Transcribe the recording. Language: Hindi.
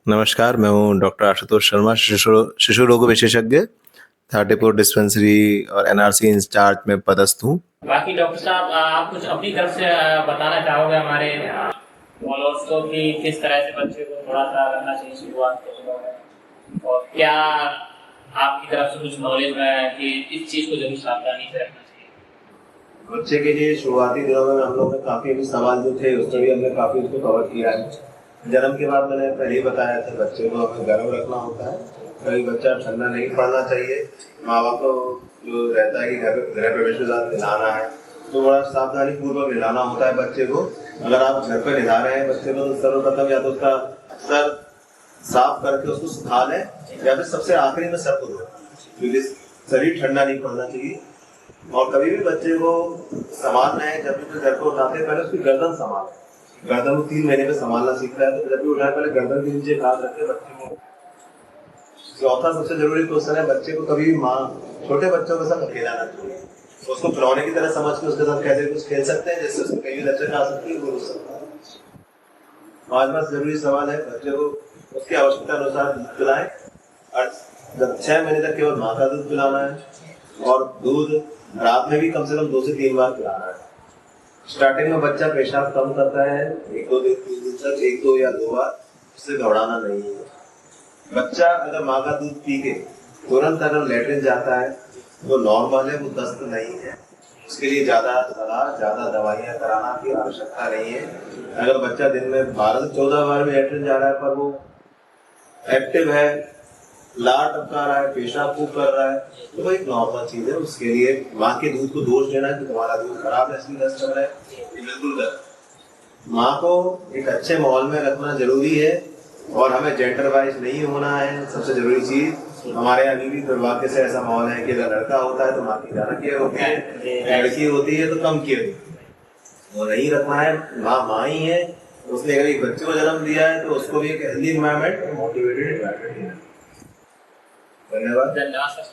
नमस्कार, मैं हूँ डॉक्टर आशुतोष शर्मा, शिशु रोग विशेषज्ञ, थाटेपुर डिस्पेंसरी और एनआरसी इंचार्ज में पदस्थ हूँ। बाकी डॉक्टर साहब आप कुछ अपनी तरफ से बताना चाहोगे हमारे फॉलोअर्स को कि किस तरह से बच्चे को थोड़ा सा करना चाहिए शुरुआत के दिनों में, और क्या आपकी तरफ से कुछ नॉलेज है कि इस चीज को जरूर सावधानी से रखना चाहिए। बच्चे के लिए शुरुआती दिनों में हम लोग ने काफी अभी सवाल जो थे उसमें भी हमने काफी उसको कवर किया है। जन्म के बाद मैंने पहले ही बताया था बच्चे को हमें गर्म रखना होता है, कभी बच्चा ठंडा नहीं पड़ना चाहिए। माँ बाप को जो रहता है कि गृह प्रवेश के साथ नहलाना है तो बड़ा सावधानी पूर्वक नहलाना होता है बच्चे को। अगर आप घर पर नहला रहे हैं बच्चे को तो सर्वप्रथम या तो उसका सर साफ करके उसको सुखा लें या फिर सबसे आखिरी में सर को धो, क्योंकि शरीर ठंडा नहीं पड़ना चाहिए। और कभी भी बच्चे को संभालना है, जब भी घर को उठाते हैं पहले उसकी गर्दन संभालें। गर्दन को 3 महीने में संभालना सीखता है तो जब भी उठाए पहले गर्दन के नीचे हाथ रखे बच्चे को। चौथा सबसे जरूरी क्वेश्चन है, बच्चे को कभी भी माँ छोटे बच्चों के साथ अकेला ना छोड़े। उसको खिलौने की तरह समझ के उसके साथ कैसे कुछ खेल सकते हैं जिससे उसको कहीं भी लचक आ सकती है, वो रुक सकता है। आज बस जरूरी सवाल है, बच्चे को उसकी आवश्यकता अनुसार दूध पिलाएं और जब 6 महीने तक केवल माँ का दूध पिलाना है और दूध रात में भी कम से कम 2 से 3 बार पिलाना है। स्टार्टिंग में बच्चा पेशाब कम करता है 1-2 दिन 3 दिन तक 1-2 या 2 बार, उससे घबराना नहीं है। बच्चा अगर माँ का दूध पी के तुरंत अगर लेटरिन जाता है तो नॉर्मल है, वो दस्त नहीं है। उसके लिए ज्यादा सलाह ज्यादा दवाइयाँ कराना की आवश्यकता नहीं है। अगर बच्चा दिन में 12 से 14 बार भी लेटरिन जा रहा है पर वो एक्टिव है, लार टपका रहा है, पेशाब खूब कर रहा है तो वो एक नॉर्मल चीज है। उसके लिए माँ के दूध को दोष देना कि तुम्हारा दूध खराब है इसलिए दस्त चल रहा है, ये बिल्कुल गलत। माँ को एक अच्छे माहौल में रखना जरूरी है और हमें जेंडर वाइज नहीं होना है। सबसे जरूरी चीज हमारे अभी भी दुर्भाग्य से ऐसा माहौल है कि अगर लड़का होता है तो माँ की ज्यादा केयर होती है, लड़की होती है तो कम केयर होती है। वो नहीं रखना है, माँ ही है, उसने अगर एक बच्चे को जन्म दिया है तो उसको भी एक हेल्दी एनवायरनमेंट, मोटिवेटेड एनवायरनमेंट। धन्यवाद। धन्यवाद।